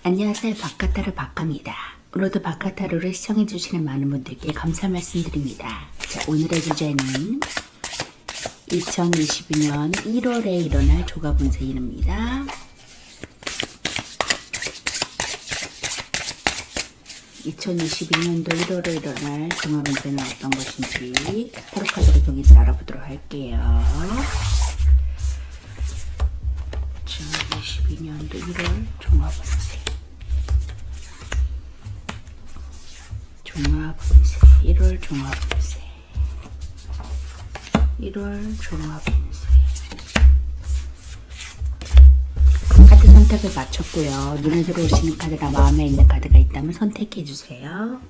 안녕하세요. 바카타로 박카입니다. 오늘도 바카타로를 시청해주시는 많은 분들께 감사 말씀드립니다. 자, 오늘의 주제는 2022년 1월에 일어날 조가분세일입니다. 2022년도 1월에 일어날 종합운세는 어떤 것인지 타로카드를 통해서 알아보도록 할게요. 2022년도 1월 종합운세 1월 종합운세 1월 종합운세 카드 선택을 마쳤고요. 눈에 들어오시는 카드나 마음에 있는 카드가 있다면 선택해 주세요.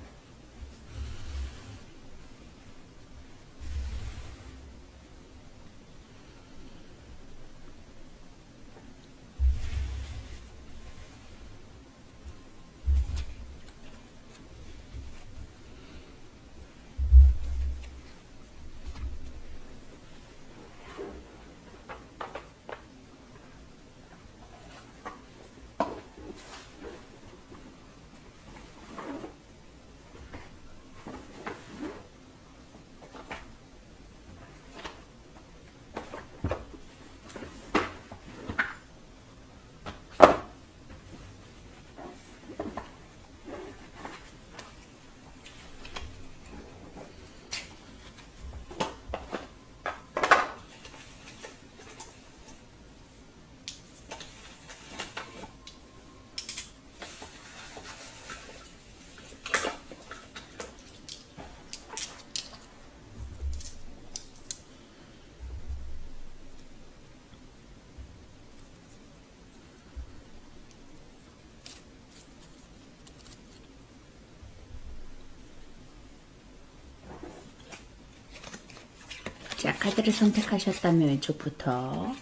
자, 카드를 선택하셨다면 왼쪽부터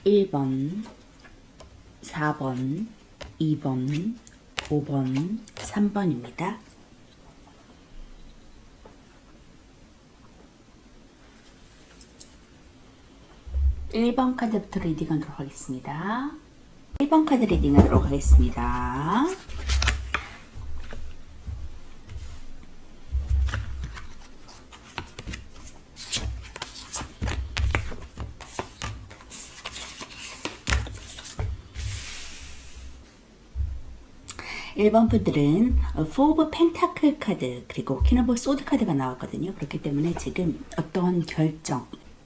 1번, 4번, 2번, 5번, 3번입니다. (1번) 카드부터 리딩하도록 하겠습니다. 1번 카드 리딩하도록 하겠습니다. 1번 분들은 Four of Pentacle 카드 그리고 King of Swords 카드가 나왔거든요. 그렇기 때문에 지금 어떠한 결정,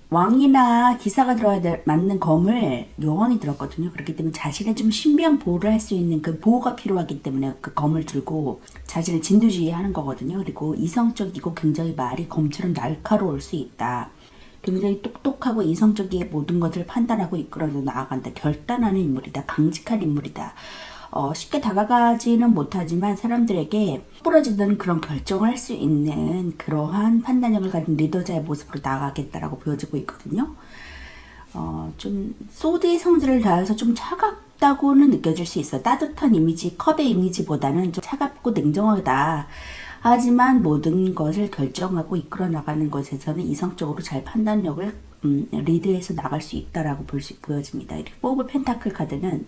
왕이나 기사가 들어야 맞는 검을 여왕이 들었거든요. 그렇기 때문에 자신의 좀 신비한 보호를 할 수 있는 그 보호가 필요하기 때문에 그 검을 들고 자신을 진두지휘하는 거거든요. 그리고 이성적이고 굉장히 말이 검처럼 날카로울 수 있다. 굉장히 똑똑하고 이성적인 모든 것을 판단하고 이끌어서 나아간다. 결단하는 인물이다. 강직한 인물이다. 쉽게 다가가지는 못하지만 사람들에게 부러지는 그런 결정을 할 수 있는 그러한 판단력을 가진 리더자의 모습으로 나아가겠다라고 보여지고 있거든요. 좀 소드의 성질을 다해서 좀 차갑다고는 느껴질 수 있어요. 따뜻한 이미지, 컵의 이미지보다는 좀 차갑고 냉정하다. 하지만 모든 것을 결정하고 이끌어 나가는 것에서는 이성적으로 잘 판단력을 리드해서 나갈 수 있다라고 보여집니다. 포브 펜타클 카드는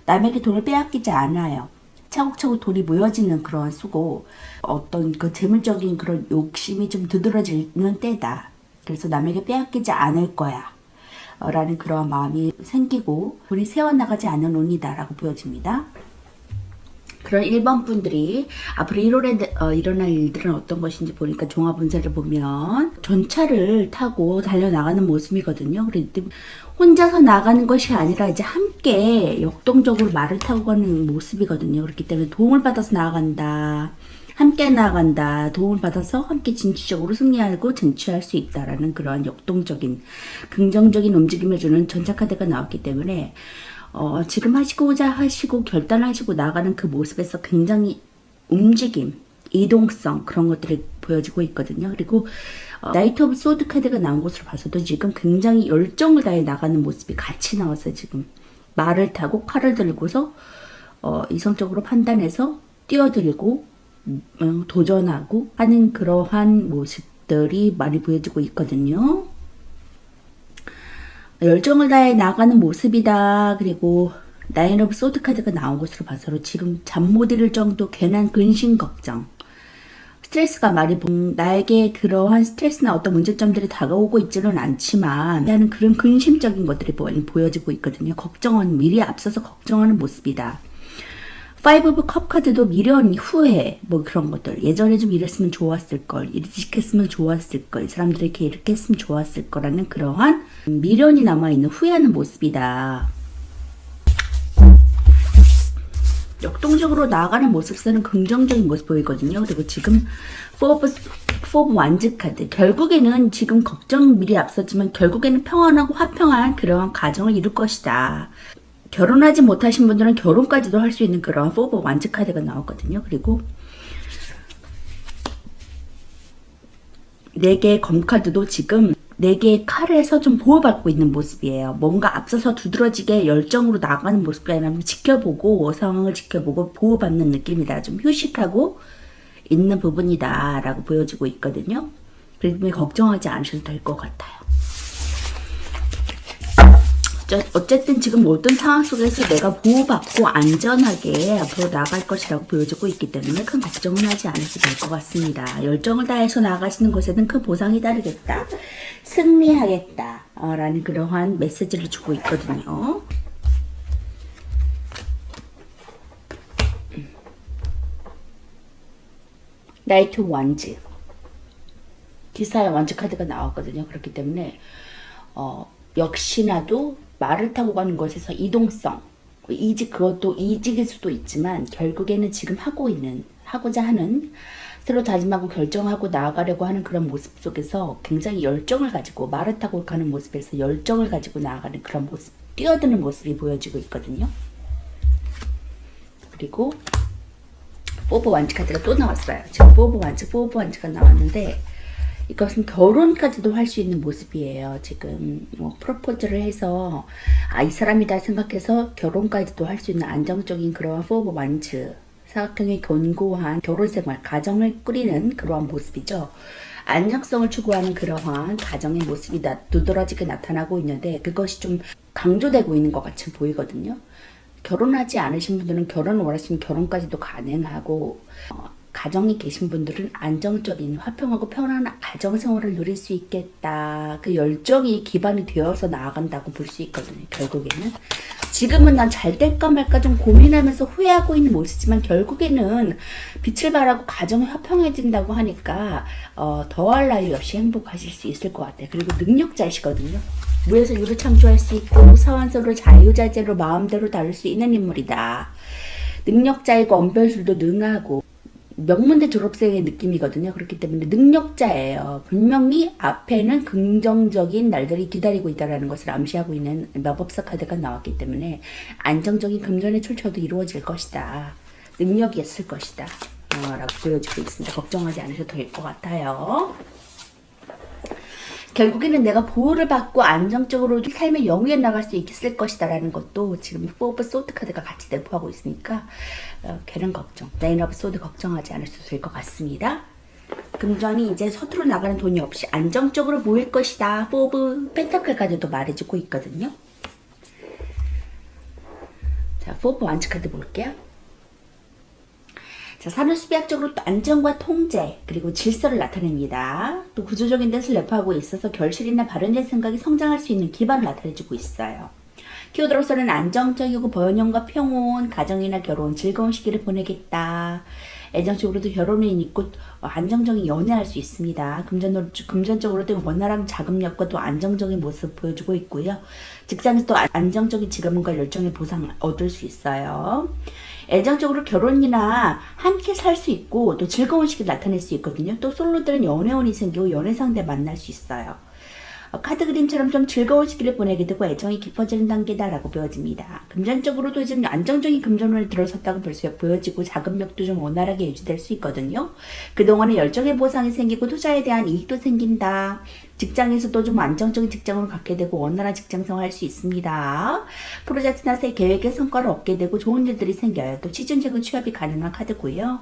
남에게 돈을 빼앗기지 않아요. 차곡차곡 돈이 모여지는 그런 수고, 어떤 그 재물적인 그런 욕심이 좀 두드러지는 때다. 그래서 남에게 빼앗기지 않을 거야. 라는 그런 마음이 생기고 돈이 새어나가지 않은 운이다 라고 보여집니다. 그런 1번 분들이 앞으로 1월에 일어날 일들은 어떤 것인지 보니까 종합운세를 보면 전차를 타고 달려나가는 모습이거든요. 그런데 혼자서 나가는 것이 아니라 이제 함께 역동적으로 말을 타고 가는 모습이거든요. 그렇기 때문에 도움을 받아서 나아간다. 함께 나아간다. 도움을 받아서 함께 진취적으로 승리하고 쟁취할 수 있다라는 그러한 역동적인 긍정적인 움직임을 주는 전차카드가 나왔기 때문에 지금 하시고자 하시고 결단하시고 나가는 그 모습에서 굉장히 움직임, 이동성 그런 것들이 보여지고 있거든요. 그리고 나이트 오브 소드 카드가 나온 것으로 봐서도 지금 굉장히 열정을 다해 나가는 모습이 같이 나왔어요. 지금 말을 타고 칼을 들고서 이성적으로 판단해서 뛰어들고 도전하고 하는 그러한 모습들이 많이 보여지고 있거든요. 열정을 다해 나가는 모습이다. 그리고 나인 오브 소드 카드가 나온 것으로 봐서 지금 잠 못 이룰 정도 괜한 근심 걱정, 스트레스가 많이 나에게 그러한 스트레스나 어떤 문제점들이 다가오고 있지는 않지만 하는 그런 근심적인 것들이 보여지고 있거든요. 걱정은 미리 앞서서 걱정하는 모습이다. 파이브 오브 컵 카드도 미련, 후회, 뭐 그런 것들. 예전에 좀 이랬으면 좋았을 걸, 이렇게 했으면 좋았을 걸, 이 사람들에게 이렇게 했으면 좋았을 거라는 그러한 미련이 남아있는 후회하는 모습이다. 역동적으로 나아가는 모습에서는 긍정적인 모습 보이거든요. 그리고 지금 포브 완즈 카드, 결국에는 지금 걱정 미리 앞섰지만 결국에는 평안하고 화평한 그러한 가정을 이룰 것이다. 결혼하지 못하신 분들은 결혼까지도 할 수 있는 그런 포브 완즈 카드가 나왔거든요. 그리고 4개의 검 카드도 지금 4개의 칼에서 좀 보호받고 있는 모습이에요. 뭔가 앞서서 두드러지게 열정으로 나가는 모습이 아니라 지켜보고 상황을 지켜보고 보호받는 느낌이다. 좀 휴식하고 있는 부분이다 라고 보여지고 있거든요. 그렇기 때문에 걱정하지 않으셔도 될 것 같아요. 어쨌든 지금 모든 상황 속에서 내가 보호받고 안전하게 앞으로 나아갈 것이라고 보여지고 있기 때문에 큰 걱정은 하지 않으셔도 될 것 같습니다. 열정을 다해서 나아가시는 것에는 큰 보상이 따르겠다. 승리하겠다. 라는 그러한 메시지를 주고 있거든요. 나이트 완즈. 기사의 완즈 카드가 나왔거든요. 그렇기 때문에 역시나도 말을 타고 가는 것에서 이동성, 그것도 이직일 수도 있지만 결국에는 지금 하고자 하는 새로 다짐하고 결정하고 나아가려고 하는 그런 모습 속에서 굉장히 열정을 가지고 말을 타고 가는 모습에서 열정을 가지고 나아가는 그런 모습, 뛰어드는 모습이 보여지고 있거든요. 그리고 포브 완즈 카드가 또 나왔어요. 지금 포브 완즈가 나왔는데 이것은 결혼까지도 할 수 있는 모습이에요. 지금 프로포즈를 해서 이 사람이다 생각해서 결혼까지도 할 수 있는 안정적인 그러한 포브 완즈, 사각형의 견고한 결혼생활, 가정을 꾸리는 그러한 모습이죠. 안정성을 추구하는 그러한 가정의 모습이 두드러지게 나타나고 있는데 그것이 좀 강조되고 있는 것 같이 보이거든요. 결혼하지 않으신 분들은 결혼을 원하시면 결혼까지도 가능하고 가정이 계신 분들은 안정적인 화평하고 편안한 가정생활을 누릴 수 있겠다. 그 열정이 기반이 되어서 나아간다고 볼 수 있거든요. 결국에는 지금은 난 잘 될까 말까 좀 고민하면서 후회하고 있는 모습이지만 결국에는 빛을 발하고 가정이 화평해진다고 하니까 더할 나위 없이 행복하실 수 있을 것 같아요. 그리고 능력자이시거든요. 무에서 유를 창조할 수 있고 사완서로 자유자재로 마음대로 다룰 수 있는 인물이다. 능력자이고 언별술도 능하고 명문대 졸업생의 느낌이거든요. 그렇기 때문에 능력자예요. 분명히 앞에는 긍정적인 날들이 기다리고 있다는 것을 암시하고 있는 마법사 카드가 나왔기 때문에 안정적인 금전의 출처도 이루어질 것이다. 능력이 있을 것이다. 라고 보여지고 있습니다. 걱정하지 않으셔도 될 것 같아요. 결국에는 내가 보호를 받고 안정적으로 삶의 영위에 나갈 수 있을 것이다 라는 것도 지금 포브 소드 카드가 같이 내포하고 있으니까 괜한 걱정, 나인 오브 소드 걱정하지 않으셔도 될 것 같습니다. 금전이 이제 서투러 나가는 돈이 없이 안정적으로 모일 것이다. 포브 펜타클 카드도 말해주고 있거든요. 자, 포브 완즈 카드 볼게요. 자, 산후수비학적으로 또 안정과 통제 그리고 질서를 나타냅니다. 또 구조적인 데서 내포하고 있어서 결실이나 발현된 생각이 성장할 수 있는 기반을 나타내주고 있어요. 키워드로서는 안정적이고 번영과 평온, 가정이나 결혼, 즐거운 시기를 보내겠다. 애정적으로도 결혼이 있고 안정적인 연애할 수 있습니다. 금전적으로도 원활한 자금력과 또 안정적인 모습 보여주고 있고요. 직장에서 또 안정적인 직업과 열정의 보상 얻을 수 있어요. 애정적으로 결혼이나 함께 살 수 있고 또 즐거운 시기를 나타낼 수 있거든요. 또 솔로들은 연애운이 생기고 연애 상대 만날 수 있어요. 카드 그림처럼 좀 즐거운 시기를 보내게 되고 애정이 깊어지는 단계다라고 보여집니다. 금전적으로도 지금 안정적인 금전운을 들어섰다고 보여지고 자금력도 좀 원활하게 유지될 수 있거든요. 그동안에 열정의 보상이 생기고 투자에 대한 이익도 생긴다. 직장에서도 좀 안정적인 직장을 갖게 되고 원활한 직장생활 할 수 있습니다. 프로젝트나 새 계획의 성과를 얻게 되고 좋은 일들이 생겨요. 또 취준직은 취업이 가능한 카드고요.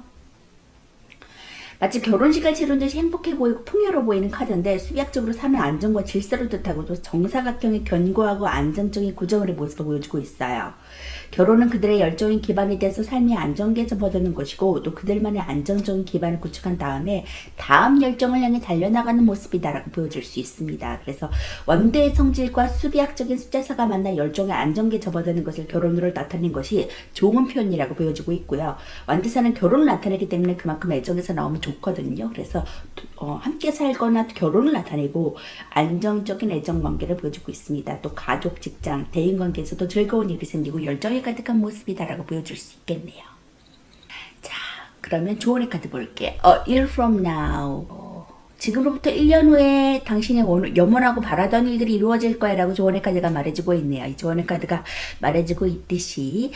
마치 결혼식을 치른 듯이 행복해 보이고 풍요로워 보이는 카드인데 수비학적으로 삶의 안정과 질서를 뜻하고 또 정사각형의 견고하고 안정적인 구조물의 모습을 보여주고 있어요. 결혼은 그들의 열정인 기반에 대해서 삶의 안정기에 접어드는 것이고 또 그들만의 안정적인 기반을 구축한 다음에 다음 열정을 향해 달려나가는 모습이다라고 보여줄 수 있습니다. 그래서 원대의 성질과 수비학적인 숫자사가 만나 열정의 안정기에 접어드는 것을 결혼으로 나타낸 것이 좋은 표현이라고 보여지고 있고요. 완대사는 결혼을 나타내기 때문에 그만큼 애정에서 나오면 좋거든요. 그래서 함께 살거나 결혼을 나타내고 안정적인 애정 관계를 보여주고 있습니다. 또 가족, 직장, 대인관계에서도 즐거운 일이 생기고 열정이 가득한 모습이다라고 보여줄 수 있겠네요. 자, 그러면 조언의 카드 볼게요. A year from now. 지금으로부터 1년 후에 당신의 염원하고 바라던 일들이 이루어질 거야 라고 조언의 카드가 말해주고 있네요. 이 조언의 카드가 말해주고 있듯이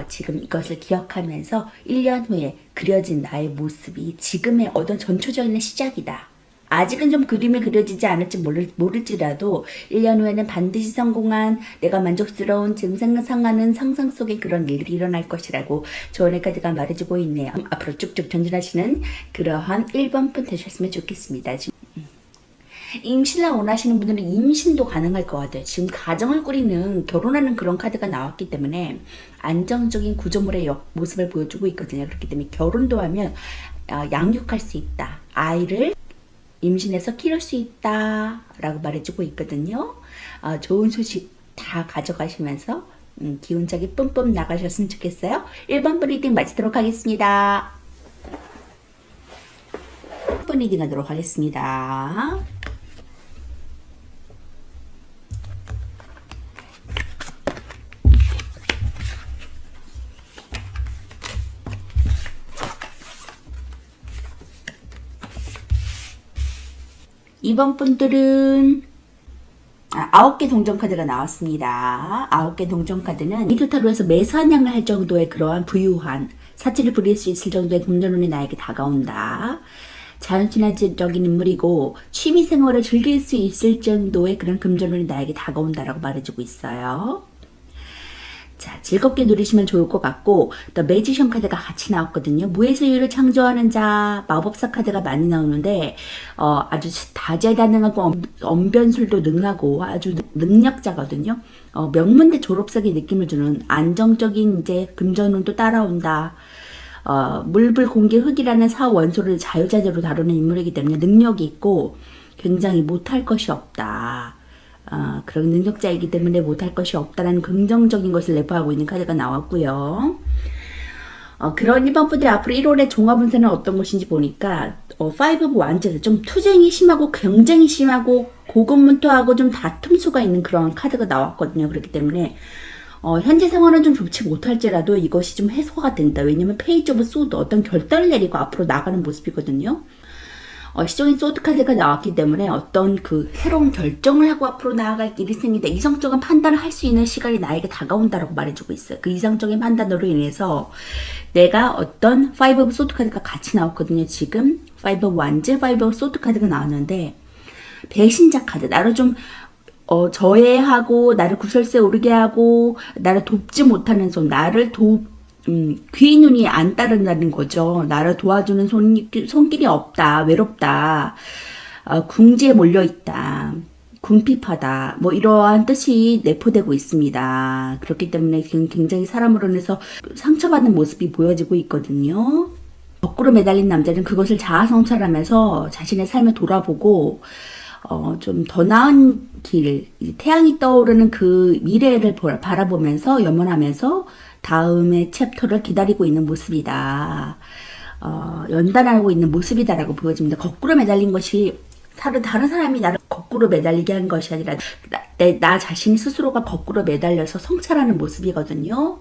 지금 이것을 기억하면서 1년 후에 그려진 나의 모습이 지금의 어떤 전초적인 시작이다. 아직은 좀 그림이 그려지지 않을지 모를지라도 1년 후에는 반드시 성공한 내가 만족스러운 지금 상상하는 상상 속의 그런 일들이 일어날 것이라고 조언의 카드가 말해주고 있네요. 앞으로 쭉쭉 전진하시는 그러한 1번분 되셨으면 좋겠습니다. 지금 임신을 원하시는 분들은 임신도 가능할 것 같아요. 지금 가정을 꾸리는 결혼하는 그런 카드가 나왔기 때문에 안정적인 구조물의 모습을 보여주고 있거든요. 그렇기 때문에 결혼도 하면 양육할 수 있다. 아이를 임신해서 키울 수 있다 라고 말해주고 있거든요. 좋은 소식 다 가져가시면서 기운차게 뿜뿜 나가셨으면 좋겠어요. 1번 리딩 마치도록 하겠습니다. 1번 리딩 하도록 하겠습니다. 이번 분들은 9개 동전 카드가 나왔습니다. 9개 동전 카드는 이틀타로에서 매사냥을 할 정도의 그러한 부유한 사치를 부릴 수 있을 정도의 금전운이 나에게 다가온다. 자연친화적인 인물이고 취미생활을 즐길 수 있을 정도의 그런 금전운이 나에게 다가온다라고 말해주고 있어요. 자, 즐겁게 누리시면 좋을 것 같고 또 매지션 카드가 같이 나왔거든요. 무해소유를 창조하는 자, 마법사 카드가 많이 나오는데 아주 다재다능하고 언변술도 능하고 아주 능력자거든요. 명문대 졸업생의 느낌을 주는 안정적인 이제 금전운도 따라온다. 물불 공기 흙이라는 사원소를 자유자재로 다루는 인물이기 때문에 능력이 있고 굉장히 못할 것이 없다. 그런 능력자이기 때문에 못할 것이 없다는 긍정적인 것을 내포하고 있는 카드가 나왔고요. 그런 1번 분들이 앞으로 1월의 종합운세는 어떤 것인지 보니까 5 오브 완즈 좀 투쟁이 심하고 경쟁이 심하고 고군분투하고 좀 다툼수가 있는 그런 카드가 나왔거든요. 그렇기 때문에 현재 상황은 좀 좋지 못할지라도 이것이 좀 해소가 된다. 왜냐면 페이지 오브 소드 어떤 결단을 내리고 앞으로 나가는 모습이거든요. 시종인 소드 카드가 나왔기 때문에 어떤 그 새로운 결정을 하고 앞으로 나아갈 길이 생긴다. 이성적인 판단을 할 수 있는 시간이 나에게 다가온다라고 말해주고 있어요. 그 이성적인 판단으로 인해서 내가 어떤 5 오브 소드 카드가 같이 나왔거든요. 지금 5 오브 완즈, 5 오브 소드 카드가 나왔는데 배신자 카드. 나를 좀 저해하고 나를 구설수에 오르게 하고 나를 돕지 못하는 손, 나를 귀 눈이 안 따른다는 거죠. 나를 도와주는 손길이 없다, 외롭다, 궁지에 몰려있다, 궁핍하다, 뭐 이러한 뜻이 내포되고 있습니다. 그렇기 때문에 굉장히 사람으로 인해서 상처받는 모습이 보여지고 있거든요. 거꾸로 매달린 남자는 그것을 자아성찰하면서 자신의 삶을 돌아보고 좀 더 나은 길, 태양이 떠오르는 그 미래를 바라보면서 염원하면서 다음의 챕터를 기다리고 있는 모습이다. 연단하고 있는 모습이다라고 보여집니다. 거꾸로 매달린 것이 다른 사람이 나를 거꾸로 매달리게 한 것이 아니라 나 자신 스스로가 거꾸로 매달려서 성찰하는 모습이거든요.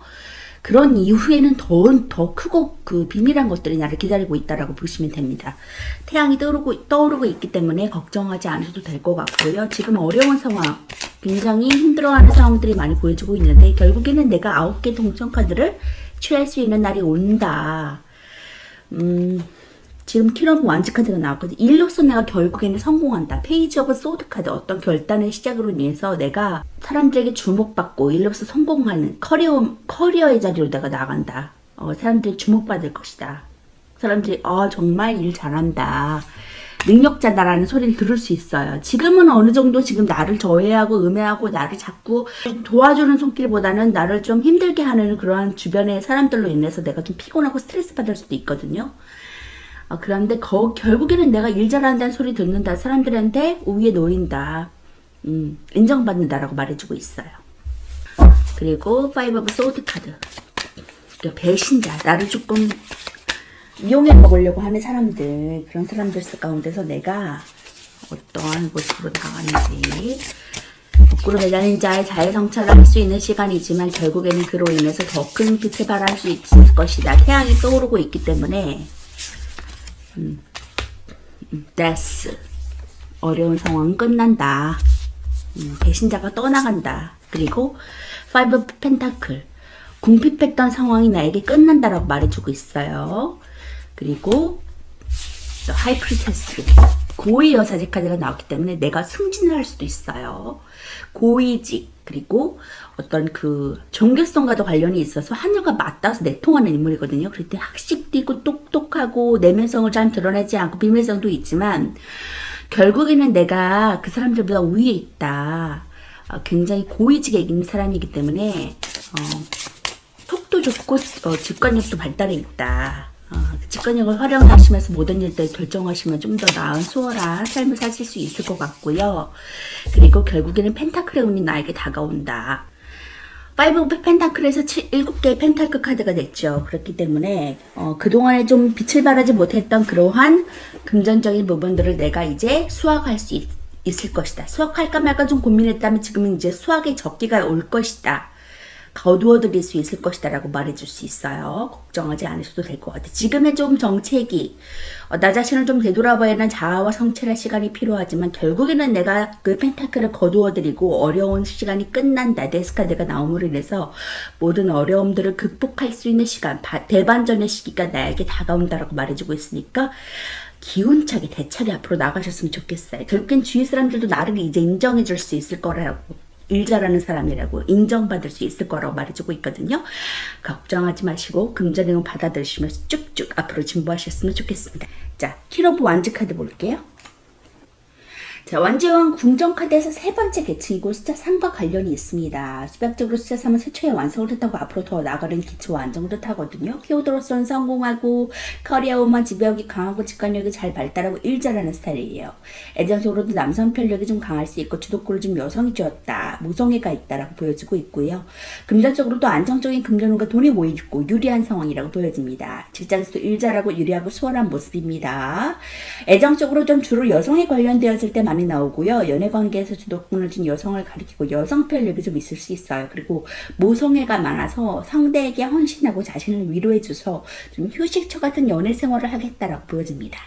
그런 이후에는 더 크고 그 비밀한 것들이 나를 기다리고 있다라고 보시면 됩니다. 태양이 떠오르고 있기 때문에 걱정하지 않으셔도 될 것 같고요. 지금 어려운 상황, 굉장히 힘들어하는 상황들이 많이 보여지고 있는데 결국에는 내가 9개 동전 카드를 취할 수 있는 날이 온다. 지금 퀸 오브 완즈 카드가 나왔거든요. 일로서 내가 결국에는 성공한다. 페이지 오브 소드 카드, 어떤 결단의 시작으로 인해서 내가 사람들에게 주목받고 일로서 성공하는 커리어의 자리로 내가 나간다. 사람들이 주목받을 것이다. 사람들이 정말 일 잘한다. 능력자다라는 소리를 들을 수 있어요. 지금은 어느 정도 지금 나를 저해하고 음해하고 나를 자꾸 도와주는 손길보다는 나를 좀 힘들게 하는 그러한 주변의 사람들로 인해서 내가 좀 피곤하고 스트레스 받을 수도 있거든요. 그런데 결국에는 내가 일 잘한다는 소리 듣는다. 사람들한테 우위에 놓인다. 인정받는다라고 말해주고 있어요. 그리고 파이브 오브 소드 카드. 배신자. 나를 조금 이용해 먹으려고 하는 사람들. 그런 사람들 가운데서 내가 어떠한 모습으로 나가는지. 거꾸로 매달린 자의 자해 성찰을 할 수 있는 시간이지만 결국에는 그로 인해서 더 큰 빛을 발할 수 있을 것이다. 태양이 떠오르고 있기 때문에 데스. 어려운 상황은 끝난다. 배신자가 떠나간다. 그리고 파이브 펜타클. 궁핍했던 상황이 나에게 끝난다라고 말해주고 있어요. 그리고 하이프리테스. 고위 여사제 카드가 나왔기 때문에 내가 승진을 할 수도 있어요. 고위직. 그리고 어떤 그 종교성과도 관련이 있어서 하늘과 맞닿아서 내통하는 인물이거든요. 그럴 때 학식도 있고 똑똑하고 내면성을 잘 드러내지 않고 비밀성도 있지만 결국에는 내가 그 사람들보다 위에 있다. 굉장히 고위직에 있는 사람이기 때문에 톡도 좋고 직관력도 발달해 있다. 직관력을 활용하시면서 모든 일들 결정하시면 좀 더 나은 수월한 삶을 사실 수 있을 것 같고요. 그리고 결국에는 펜타클의 운이 나에게 다가온다. 파이브 오브 펜타클에서 7개의 펜타클 카드가 됐죠. 그렇기 때문에 그동안에 좀 빛을 발하지 못했던 그러한 금전적인 부분들을 내가 이제 수확할 수 있을 것이다. 수확할까 말까 좀 고민했다면 지금은 이제 수확의 적기가 올 것이다. 거두어드릴 수 있을 것이다 라고 말해줄 수 있어요. 걱정하지 않으셔도 될 것 같아요. 지금의 좀 정체기, 나 자신을 좀 되돌아봐야 하는 자아와 성찰할 시간이 필요하지만 결국에는 내가 그 펜타클을 거두어드리고 어려운 시간이 끝난다. 데스카드가 나옴으로 인해서 모든 어려움들을 극복할 수 있는 시간, 대반전의 시기가 나에게 다가온다라고 말해주고 있으니까 기운차게 대차게 앞으로 나가셨으면 좋겠어요. 결국엔 주위 사람들도 나를 이제 인정해줄 수 있을 거라고, 일 잘하는 사람이라고 인정받을 수 있을 거라고 말해주고 있거든요. 걱정하지 마시고 금전행운 받아들이시면서 쭉쭉 앞으로 진보하셨으면 좋겠습니다. 자, 퀸 오브 완즈 카드 볼게요. 자, 완제왕 궁정 카드에서 세 번째 계층이고 숫자 3과 관련이 있습니다. 수학적으로 숫자 3은 최초의 완성을 뜻하고 앞으로 더 나아가는 기초와 안정을 뜻하거든요. 히어로로서는 성공하고 커리어우먼 지배력이 강하고 직관력이 잘 발달하고 일 잘하는 스타일이에요. 애정적으로도 남성 편력이 좀 강할 수 있고 주도권을 좀 여성이 쥐었다. 모성애가 있다라고 보여지고 있고요. 금전적으로도 안정적인 금전운과 돈이 모이고 유리한 상황이라고 보여집니다. 직장에서도 일 잘하고 유리하고 수월한 모습입니다. 애정적으로 좀 주로 여성에 관련되었을 때 많이 나오고요. 연애관계에서 주도권을 준 여성을 가리키고 여성 편력이 좀 있을 수 있어요. 그리고 모성애가 많아서 상대에게 헌신하고 자신을 위로해줘서 좀 휴식처 같은 연애 생활을 하겠다라고 보여집니다.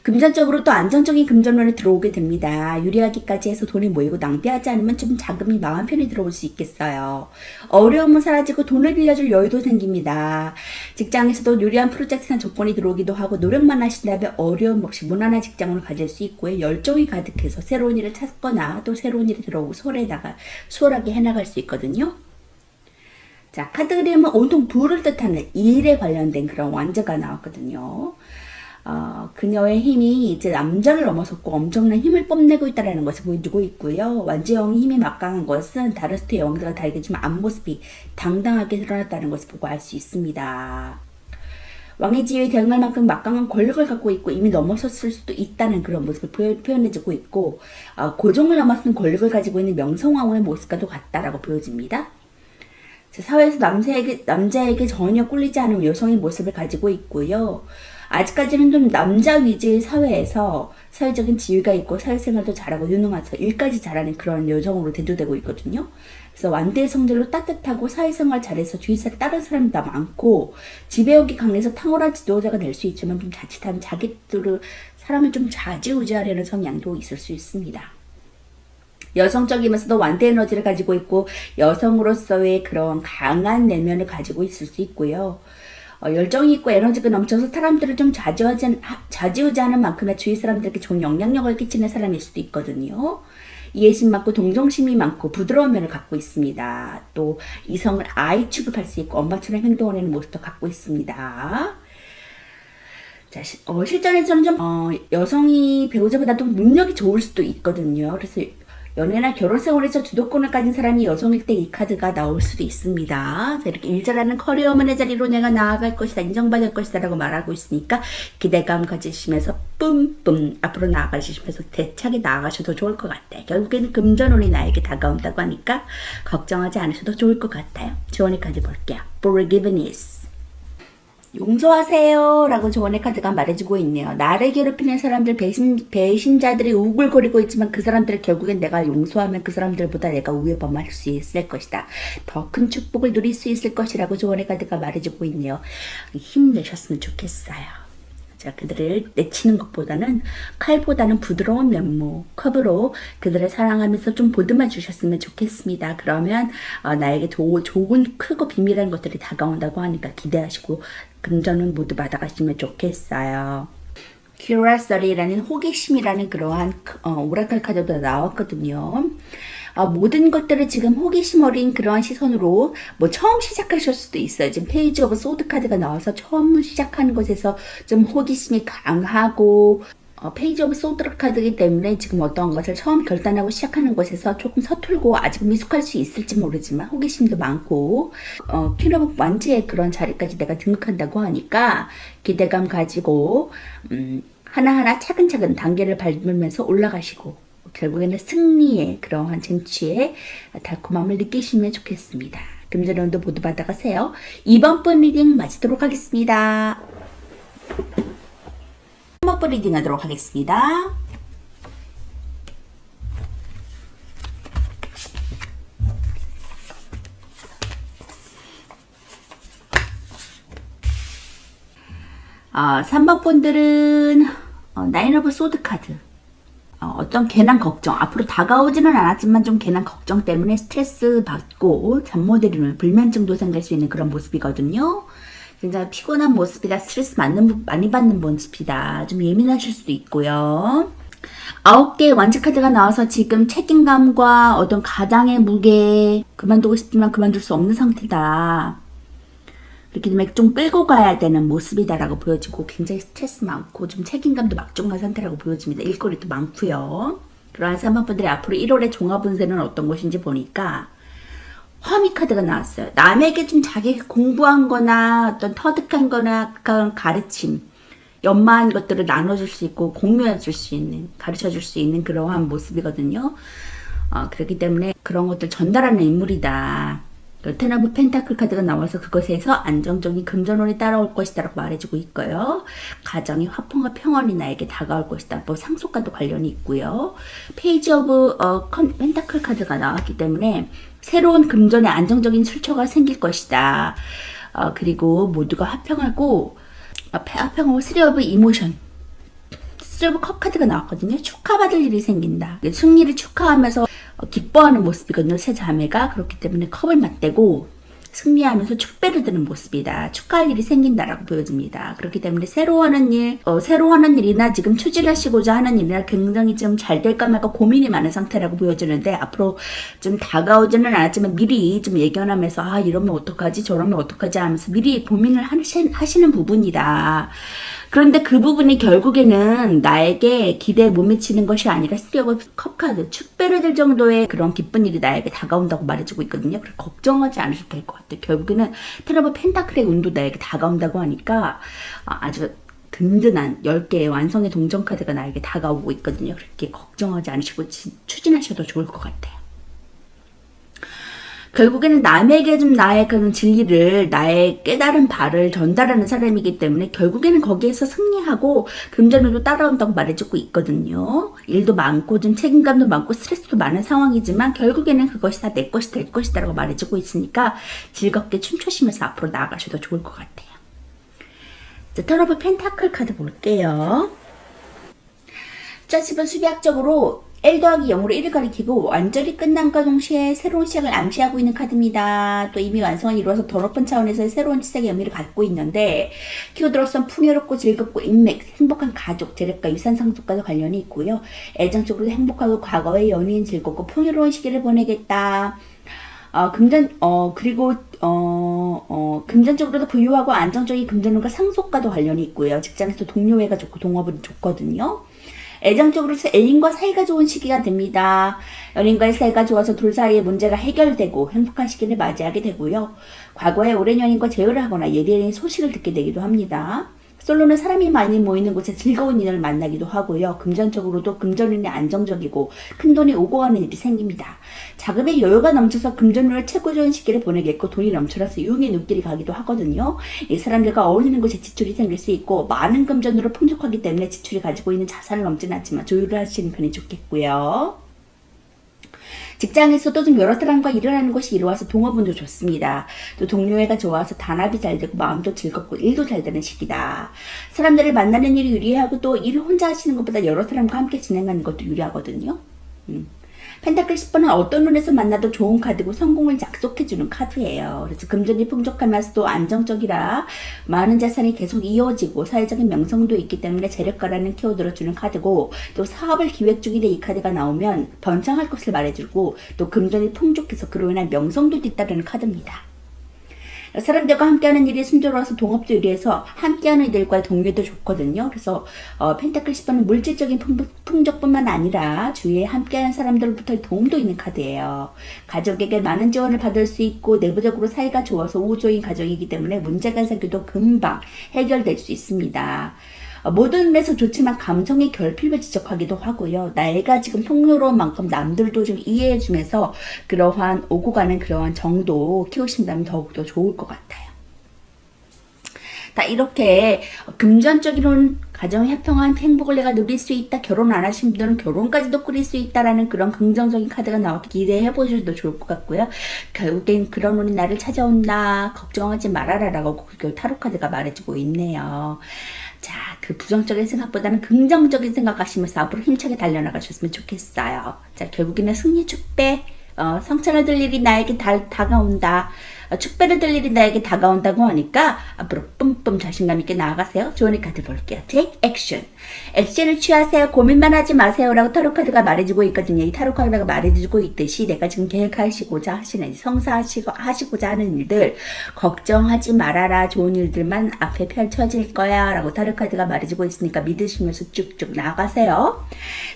금전적으로 또 안정적인 금전운이 들어오게 됩니다. 유리하기까지 해서 돈이 모이고 낭비하지 않으면 좀 자금이 마음 편히 들어올 수 있겠어요. 어려움은 사라지고 돈을 빌려줄 여유도 생깁니다. 직장에서도 유리한 프로젝트나 조건이 들어오기도 하고 노력만 하신다면 어려움 없이 무난한 직장을 가질 수 있고요. 열정이 가득해서 새로운 일을 찾거나 또 새로운 일이 들어오고 수월하게 해나갈 수 있거든요. 자, 카드 그림은 온통 부를 뜻하는 일에 관련된 그런 완저가 나왔거든요. 그녀의 힘이 이제 남자를 넘어섰고 엄청난 힘을 뽐내고 있다는 것을 보여주고 있고요. 완지영의 힘이 막강한 것은 다른 스토의 여왕들과 다르게 좀 앞모습이 당당하게 드러났다는 것을 보고 알 수 있습니다. 왕의 지위에 대응할 만큼 막강한 권력을 갖고 있고 이미 넘어섰을 수도 있다는 그런 모습을 표현해주고 있고 고종을 넘어서는 권력을 가지고 있는 명성황후의 모습과도 같다라고 보여집니다. 사회에서 남자에게 전혀 꿀리지 않은 여성의 모습을 가지고 있고요. 아직까지는 좀 남자 위주의 사회에서 사회적인 지위가 있고 사회생활도 잘하고 유능해서 일까지 잘하는 그런 여성으로 대두되고 있거든요. 그래서 완대의 성질로 따뜻하고 사회생활 잘해서 주위에 다른 사람이 다 많고 지배력이 강해서 탁월한 지도자가 될 수 있지만 좀 자칫하면 자기들을 사람을 좀 좌지우지하려는 성향도 있을 수 있습니다. 여성적이면서도 완대 에너지를 가지고 있고 여성으로서의 그런 강한 내면을 가지고 있을 수 있고요. 열정이 있고 에너지가 넘쳐서 사람들을 좀 좌지우지하는 만큼의 주위 사람들에게 좋은 영향력을 끼치는 사람일 수도 있거든요. 이해심 많고 동정심이 많고 부드러운 면을 갖고 있습니다. 또 이성을 아이 취급할 수 있고 엄마처럼 행동하는 모습도 갖고 있습니다. 자, 실전에서는 좀 여성이 배우자보다 좀 능력이 좋을 수도 있거든요. 그래서 연애나 결혼 생활에서 주도권을 가진 사람이 여성일 때 이 카드가 나올 수도 있습니다. 자, 이렇게 일 잘하는 커리어맨의 자리로 내가 나아갈 것이다, 인정받을 것이다 라고 말하고 있으니까 기대감 가지시면서 뿜뿜 앞으로 나아가시면서 대차게 나아가셔도 좋을 것 같아요. 결국에는 금전운이 나에게 다가온다고 하니까 걱정하지 않으셔도 좋을 것 같아요. 조언의 카드 볼게요. Forgiveness. 용서하세요 라고 조언의 카드가 말해주고 있네요. 나를 괴롭히는 사람들, 배신자들이 우글거리고 있지만 그 사람들을 결국엔 내가 용서하면 그 사람들보다 내가 우위에 범할 수 있을 것이다. 더 큰 축복을 누릴 수 있을 것이라고 조언의 카드가 말해주고 있네요. 힘내셨으면 좋겠어요. 자, 그들을 내치는 것보다는 칼보다는 부드러운 면모, 컵으로 그들을 사랑하면서 좀 보듬어 주셨으면 좋겠습니다. 그러면 나에게 좋은 크고 비밀한 것들이 다가온다고 하니까 기대하시고 금전은 모두 받아가시면 좋겠어요. Curiosity라는 호기심이라는 그러한 오라클 카드도 나왔거든요. 모든 것들을 지금 호기심 어린 그러한 시선으로 처음 시작하실 수도 있어요. 지금 페이지 오브 소드 카드가 나와서 처음 시작하는 것에서 좀 호기심이 강하고 페이지 오브 소드 카드이기 때문에 지금 어떤 것을 처음 결단하고 시작하는 것에서 조금 서툴고 아직 미숙할 수 있을지 모르지만 호기심도 많고 퀸 오브 완지의 그런 자리까지 내가 등극한다고 하니까 기대감 가지고 하나하나 차근차근 단계를 밟으면서 올라가시고 결국에는 승리의 그러한 쟁취의 달콤함을 느끼시면 좋겠습니다. 금전운도 모두 받아가세요. 2번 분 리딩 마치도록 하겠습니다. 3번 분 리딩 하도록 하겠습니다. 아, 3번 분들은 나인 오브 소드 카드. 어떤 괜한 걱정, 앞으로 다가오지는 않았지만 좀 괜한 걱정 때문에 스트레스 받고 잠 못 이루는 불면증도 생길 수 있는 그런 모습이거든요. 굉장히 피곤한 모습이다, 스트레스 많이 받는 모습이다. 좀 예민하실 수도 있고요. 9개의 완지 카드가 나와서 지금 책임감과 어떤 가장의 무게, 그만두고 싶지만 그만둘 수 없는 상태다. 그렇기 때문에 좀 끌고 가야 되는 모습이다라고 보여지고 굉장히 스트레스 많고 좀 책임감도 막중한 상태라고 보여집니다. 일거리도 많고요. 그러한 3번 분들이 앞으로 1월의 종합 운세는 어떤 것인지 보니까 화미 카드가 나왔어요. 남에게 좀 자기 공부한 거나 어떤 터득한 거나 그런 가르침, 연마한 것들을 나눠줄 수 있고 공유해 줄 수 있는, 가르쳐 줄 수 있는 그러한 모습이거든요. 그렇기 때문에 그런 것들 전달하는 인물이다. 텐 오브 펜타클 카드가 나와서 그것에서 안정적인 금전운이 따라올 것이다 라고 말해주고 있고요. 가정의 화평과 평온이 나에게 다가올 것이다. 상속과도 관련이 있고요. 페이지 오브 펜타클 카드가 나왔기 때문에 새로운 금전의 안정적인 출처가 생길 것이다. 그리고 모두가 화평하고 화평하고 쓰리 오브 이모션, 쓰리 오브 컵 카드가 나왔거든요. 축하받을 일이 생긴다. 승리를 축하하면서 기뻐하는 모습이거든요. 세 자매가. 그렇기 때문에 컵을 맞대고 승리하면서 축배를 드는 모습이다. 축하할 일이 생긴다라고 보여집니다. 그렇기 때문에 새로 하는 일이나 지금 추진하시고자 하는 일이나 굉장히 좀 잘 될까 말까 고민이 많은 상태라고 보여지는데 앞으로 좀 다가오지는 않았지만 미리 좀 예견하면서 이러면 어떡하지 저러면 어떡하지 하면서 미리 고민을 하시는 부분이다. 그런데 그 부분이 결국에는 나에게 기대에 못 미치는 것이 아니라 쓰리 오브 컵 카드, 축배를 들 정도의 그런 기쁜 일이 나에게 다가온다고 말해주고 있거든요. 그래서 걱정하지 않으셔도 될 것 같아요. 결국에는 텐 오브 펜타클의 운도 나에게 다가온다고 하니까 아주 든든한 10개의 완성의 동전 카드가 나에게 다가오고 있거든요. 그렇게 걱정하지 않으시고 추진하셔도 좋을 것 같아요. 결국에는 남에게 좀 나의 그런 진리를, 나의 깨달은 바를 전달하는 사람이기 때문에 결국에는 거기에서 승리하고 금전으로 따라온다고 말해주고 있거든요. 일도 많고 좀 책임감도 많고 스트레스도 많은 상황이지만 결국에는 그것이 다 내 것이 될 것이다 라고 말해주고 있으니까 즐겁게 춤추시면서 앞으로 나아가셔도 좋을 것 같아요. 자, 텐 오브 펜타클 카드 볼게요. 자, 지금 수비학적으로 L 더하기 0으로 1을 가리키고 완전히 끝남과 동시에 새로운 시작을 암시하고 있는 카드입니다. 또 이미 완성을 이루어서 더 높은 차원에서의 새로운 시작의 의미를 갖고 있는데 키워드로선 풍요롭고 즐겁고 인맥, 행복한 가족, 재력과 유산 상속과도 관련이 있고요. 애정적으로 행복하고 과거의 연인 즐겁고 풍요로운 시기를 보내겠다. 그리고 금전적으로도 부유하고 안정적인 금전운과 상속과도 관련이 있고요. 직장에서 동료애가 좋고 동업은 좋거든요. 애정적으로 애인과 사이가 좋은 시기가 됩니다. 연인과의 사이가 좋아서 둘 사이의 문제가 해결되고 행복한 시기를 맞이하게 되고요. 과거에 오랜 연인과 재회를 하거나 예리한 소식을 듣게 되기도 합니다. 솔로는 사람이 많이 모이는 곳에 즐거운 인연을 만나기도 하고요. 금전적으로도 금전운이 안정적이고 큰돈이 오고 가는 일이 생깁니다. 자금의 여유가 넘쳐서 금전운을 최고 좋은 시기를 보내겠고 돈이 넘쳐나서 유흥의 눈길이 가기도 하거든요. 이 사람들과 어울리는 곳에 지출이 생길 수 있고 많은 금전으로 풍족하기 때문에 지출이 가지고 있는 자산을 넘지는 않지만 조율을 하시는 편이 좋겠고요. 직장에서도 좀 여러 사람과 일을 하는 것이 이루어서 동업운도 좋습니다. 또 동료애가 좋아서 단합이 잘 되고 마음도 즐겁고 일도 잘 되는 시기다. 사람들을 만나는 일이 유리하고 또 일을 혼자 하시는 것보다 여러 사람과 함께 진행하는 것도 유리하거든요. 펜타클 10번은 어떤 눈에서 만나도 좋은 카드고 성공을 약속해주는 카드예요. 그래서 금전이 풍족하면서도 안정적이라 많은 자산이 계속 이어지고 사회적인 명성도 있기 때문에 재력가라는 키워드로 주는 카드고 또 사업을 기획 중인데 이 카드가 나오면 번창할 것을 말해주고 또 금전이 풍족해서 그로 인한 명성도 있다는 카드입니다. 사람들과 함께하는 일이 순조로워서 동업도 유리해서 함께하는 이들과의 동료도 좋거든요. 그래서 펜타클 10번은 물질적인 풍족뿐만 아니라 주위에 함께하는 사람들로부터의 도움도 있는 카드예요. 가족에게 많은 지원을 받을 수 있고 내부적으로 사이가 좋아서 우호적인 가정이기 때문에 문제가 생겨도 금방 해결될 수 있습니다. 모든 면에서 좋지만 감정의 결핍을 지적하기도 하고요. 나이가 지금 풍요로운 만큼 남들도 좀 이해해주면서 그러한 오고 가는 그러한 정도 키우신다면 더욱더 좋을 것 같아요. 다 이렇게 금전적인 가정 협평한 행복을 내가 누릴 수 있다. 결혼 안 하신 분들은 결혼까지도 꾸릴 수 있다라는 그런 긍정적인 카드가 나왔기 기대해 보셔도 좋을 것 같고요. 결국엔 그런 운이 나를 찾아온다. 걱정하지 말아라라고 타로 카드가 말해주고 있네요. 자, 그 부정적인 생각보다는 긍정적인 생각하시면서 앞으로 힘차게 달려나가셨으면 좋겠어요. 자, 결국에는 승리 축배, 성찬을 들 일이 나에게 다가온다. 축배를 들 일이 나에게 다가온다고 하니까 앞으로 뿜뿜 자신감 있게 나아가세요. 좋은 카드 볼게요. Take action. 액션을 취하세요. 고민만 하지 마세요. 라고 타로 카드가 말해주고 있거든요. 이 타로 카드가 말해주고 있듯이 내가 지금 계획하시고자 하시는 하시고자 하는 일들 걱정하지 말아라. 좋은 일들만 앞에 펼쳐질 거야. 라고 타로 카드가 말해주고 있으니까 믿으시면서 쭉쭉 나아가세요.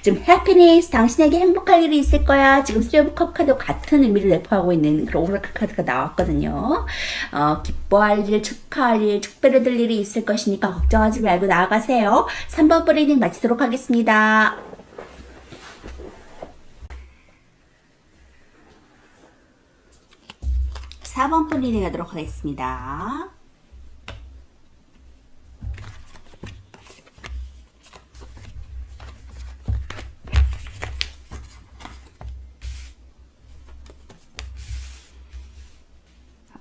지금 happiness, 당신에게 행복할 일이 있을 거야. 지금 3 of Cup 카드와 같은 의미를 내포하고 있는 그런 오라클 카드가 나왔거든요. 기뻐할 일, 축하할 일, 축배를 들 일이 있을 것이니까 걱정하지 말고 나아가세요. 3번 브리딩 마치도록 하겠습니다. 4번 브리딩 하도록 하겠습니다.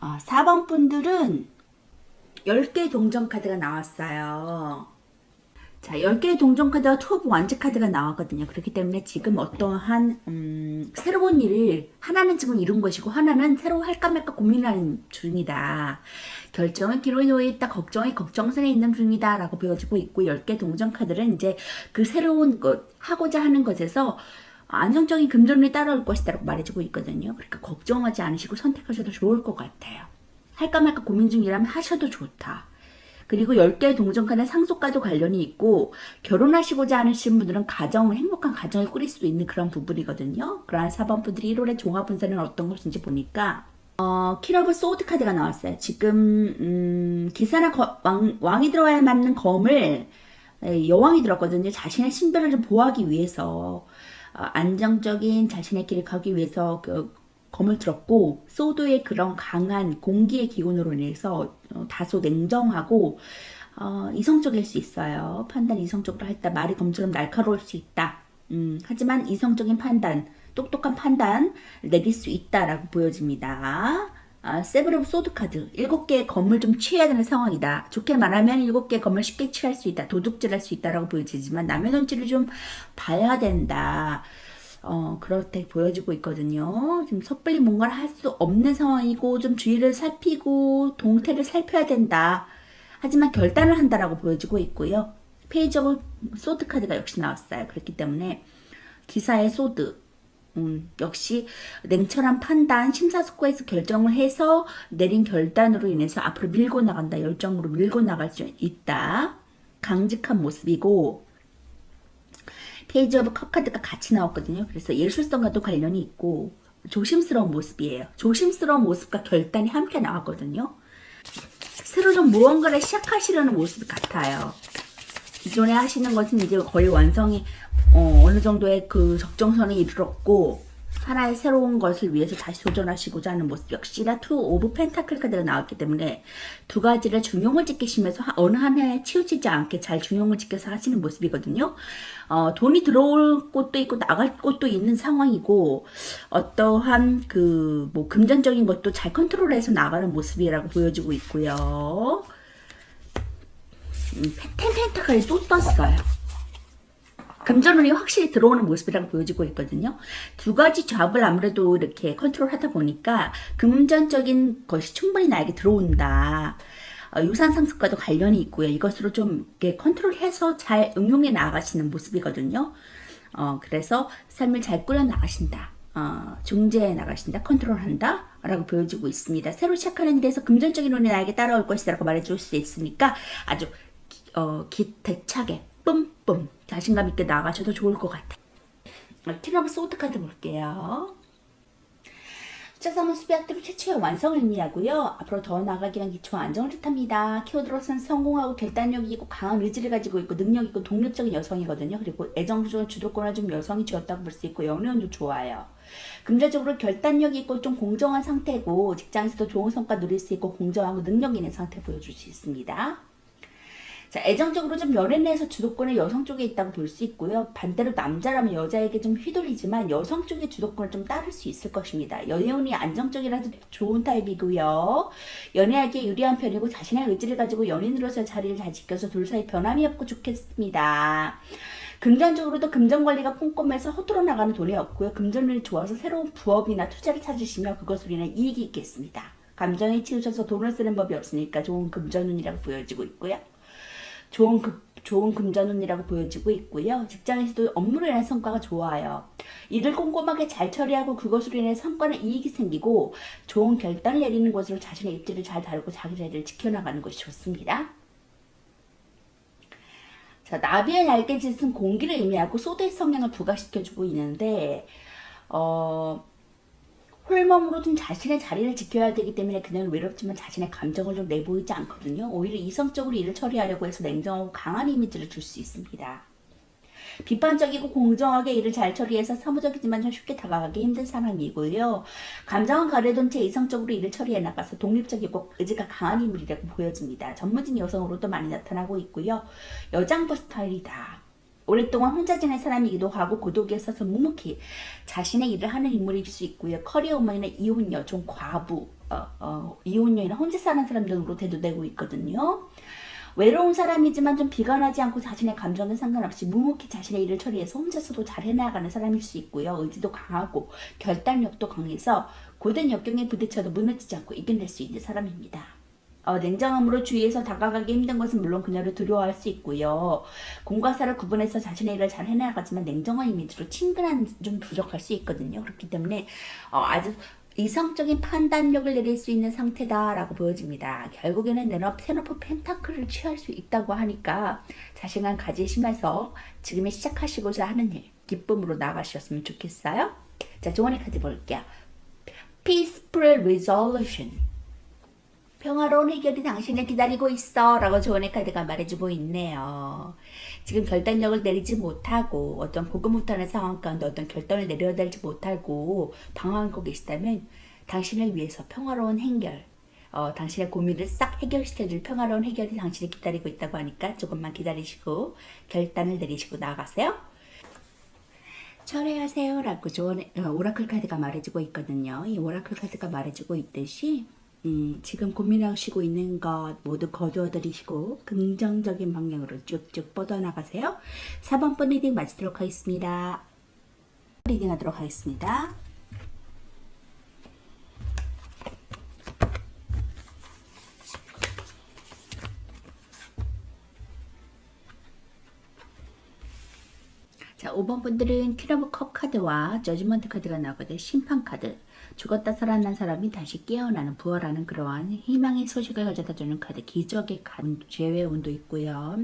어, 4번 분들은 10개의 동전 카드가 나왔어요. 자, 10개의 동전 카드와 투업 완즈 카드가 나왔거든요. 그렇기 때문에 지금 어떠한 새로운 일을 하나는 지금 이룬 것이고 하나는 새로 할까 말까 고민하는 중이다. 결정은 기로에 놓여 있다. 걱정이 걱정선에 있는 중이다. 라고 보여지고 있고 10개 동전 카드는 이제 그 새로운 것, 하고자 하는 것에서 안정적인 금전운이 따라올 것이다 라고 말해주고 있거든요. 그러니까 걱정하지 않으시고 선택하셔도 좋을 것 같아요. 할까 말까 고민 중이라면 하셔도 좋다. 그리고 10개의 동전카드는 상속과도 관련이 있고 결혼하시고자 하시는 분들은 행복한 가정을 꾸릴 수 있는 그런 부분이거든요. 그러한 4번 분들이 1월의 종합운세는 어떤 것인지 보니까 킬러브 소드 카드가 나왔어요. 지금 기사나 왕이 들어와야 맞는 검을 여왕이 들었거든요. 자신의 신변을 좀 보호하기 위해서 안정적인 자신의 길을 가기 위해서 검을 들었고 소드의 그런 강한 공기의 기운으로 인해서 다소 냉정하고 이성적일 수 있어요. 판단 이성적으로 할 때 말이 검처럼 날카로울 수 있다. 하지만 이성적인 판단, 똑똑한 판단 내릴 수 있다라고 보여집니다. 세븐 오브 소드 카드 7개의 검을 좀 취해야 되는 상황이다. 좋게 말하면 7개의 검을 쉽게 취할 수 있다. 도둑질할 수 있다라고 보여지지만 남의 눈치를 좀 봐야 된다. 그렇게 보여지고 있거든요. 지금 섣불리 뭔가를 할 수 없는 상황이고 좀 주위를 살피고 동태를 살펴야 된다. 하지만 결단을 한다라고 보여지고 있고요. 페이지 오브 소드 카드가 역시 나왔어요. 그렇기 때문에 기사의 소드 역시 냉철한 판단, 심사숙고해서 결정을 해서 내린 결단으로 인해서 앞으로 밀고 나간다. 열정으로 밀고 나갈 수 있다. 강직한 모습이고, 페이지 오브 컵 카드가 같이 나왔거든요. 그래서 예술성과도 관련이 있고 조심스러운 모습이에요. 조심스러운 모습과 결단이 함께 나왔거든요. 새로 좀 무언가를 시작하시려는 모습 같아요. 기존에 하시는 것은 이제 거의 완성이 어느 정도의 그 적정선에 이르렀고 하나의 새로운 것을 위해서 다시 도전하시고자 하는 모습. 역시나 투 오브 펜타클 카드가 나왔기 때문에 두 가지를 중용을 지키시면서 어느 하나에 치우치지 않게 잘 중용을 지켜서 하시는 모습이거든요. 돈이 들어올 곳도 있고 나갈 곳도 있는 상황이고 어떠한 그 뭐 금전적인 것도 잘 컨트롤해서 나가는 모습이라고 보여지고 있고요. 펜타클이 또 떴어요. 금전운이 확실히 들어오는 모습이라고 보여지고 있거든요. 두 가지 잡을 아무래도 이렇게 컨트롤하다 보니까 금전적인 것이 충분히 나에게 들어온다. 유산 상속과도 관련이 있고요. 이것으로 좀 이렇게 컨트롤해서 잘 응용해 나가시는 모습이거든요. 그래서 삶을 잘 꾸려 나가신다. 중재해 나가신다. 컨트롤한다. 라고 보여지고 있습니다. 새로 시작하는 일에서 금전적인 운이 나에게 따라올 것이라고 말해줄 수 있으니까 아주 기대차게 뿜뿜 자신감 있게 나가셔도 좋을 것 같아요. 퀸 오브 소드 카드 볼게요. 숫자 3은 수비학대로 최초의 완성을 의미하고요. 앞으로 더 나아가기 위한 기초와 안정을 뜻합니다. 키워드로서는 성공하고 결단력이 있고 강한 의지를 가지고 있고 능력 있고 독립적인 여성이거든요. 그리고 애정부족한 주도권을 좀 여성이 쥐었다고 볼 수 있고 연애운도 좋아요. 금전적으로 결단력이 있고 좀 공정한 상태고 직장에서도 좋은 성과 누릴 수 있고 공정하고 능력 있는 상태 보여줄 수 있습니다. 자, 애정적으로 좀 연애 내에서 주도권은 여성 쪽에 있다고 볼 수 있고요. 반대로 남자라면 여자에게 좀 휘둘리지만 여성 쪽의 주도권을 좀 따를 수 있을 것입니다. 연애운이 안정적이라서 좋은 타입이고요. 연애하기에 유리한 편이고 자신의 의지를 가지고 연인으로서 자리를 잘 지켜서 둘 사이 변함이 없고 좋겠습니다. 금전적으로도 금전관리가 꼼꼼해서 허투루 나가는 돈이 없고요. 금전운이 좋아서 새로운 부업이나 투자를 찾으시며 그것으로 인해 이익이 있겠습니다. 감정에 치우쳐서 돈을 쓰는 법이 없으니까 좋은 금전운이라고 보여지고 있고요. 좋은 금전운이라고 보여지고 있고요. 직장에서도 업무로 인한 성과가 좋아요. 일을 꼼꼼하게 잘 처리하고 그것으로 인해 성과는 이익이 생기고 좋은 결단을 내리는 것으로 자신의 입지를 잘 다루고 자기 자리를 지켜나가는 것이 좋습니다. 자, 나비의 날개짓은 공기를 의미하고 소드의 성향을 부각시켜주고 있는데 홀몸으로 좀 자신의 자리를 지켜야 되기 때문에 그냥 외롭지만 자신의 감정을 좀 내보이지 않거든요. 오히려 이성적으로 일을 처리하려고 해서 냉정하고 강한 이미지를 줄 수 있습니다. 비판적이고 공정하게 일을 잘 처리해서 사무적이지만 좀 쉽게 다가가기 힘든 사람이고요. 감정은 가려둔 채 이성적으로 일을 처리해 나가서 독립적이고 의지가 강한 인물이라고 보여집니다. 전문직 여성으로도 많이 나타나고 있고요. 여장부 스타일이다. 오랫동안 혼자 지낸 사람이기도 하고 고독에 있어서 묵묵히 자신의 일을 하는 인물일 수 있고요. 커리어 우먼이나 이혼녀, 좀 과부, 이혼녀나 혼자 사는 사람들로 대두되고 있거든요. 외로운 사람이지만 좀 비관하지 않고 자신의 감정에 상관없이 묵묵히 자신의 일을 처리해서 혼자서도 잘 해나가는 사람일 수 있고요. 의지도 강하고 결단력도 강해서 고된 역경에 부딪혀도 무너지지 않고 이겨낼 수 있는 사람입니다. 냉정함으로 주위에서 다가가기 힘든 것은 물론 그녀를 두려워할 수 있고요. 공과 사를 구분해서 자신의 일을 잘 해나가지만 냉정한 이미지로 친근한 좀 부족할 수 있거든요. 그렇기 때문에 아주 이성적인 판단력을 내릴 수 있는 상태다라고 보여집니다. 결국에는 텐오프 펜타클을 취할 수 있다고 하니까 자신감 가지시면서 지금에 시작하시고자 하는 일 기쁨으로 나가셨으면 좋겠어요. 자, 조언의 카드 볼게요. Peaceful Resolution, 평화로운 해결이 당신을 기다리고 있어 라고 조언의 카드가 말해주고 있네요. 지금 결단력을 내리지 못하고 어떤 고군분투하는 상황 가운데 어떤 결단을 내려야 될지 못하고 당황하고 계시다면 당신을 위해서 평화로운 해결, 당신의 고민을 싹 해결시켜줄 평화로운 해결이 당신을 기다리고 있다고 하니까 조금만 기다리시고 결단을 내리시고 나가세요. 철회하세요 라고 오라클 카드가 말해주고 있거든요. 이 오라클 카드가 말해주고 있듯이 지금 고민하시고 있는 것 모두 거두어들이시고 긍정적인 방향으로 쭉쭉 뻗어나가세요. 4번번 리딩 마치도록 하겠습니다. 리딩 하도록 하겠습니다. 자, 자, 5번 분들은 퀸 오브 컵 카드와 저지먼트 카드가 나오거든요. 심판 카드. 죽었다 살아난 사람이 다시 깨어나는 부활하는 그러한 희망의 소식을 가져다주는 카드. 기적의 죄의 운도 있고요.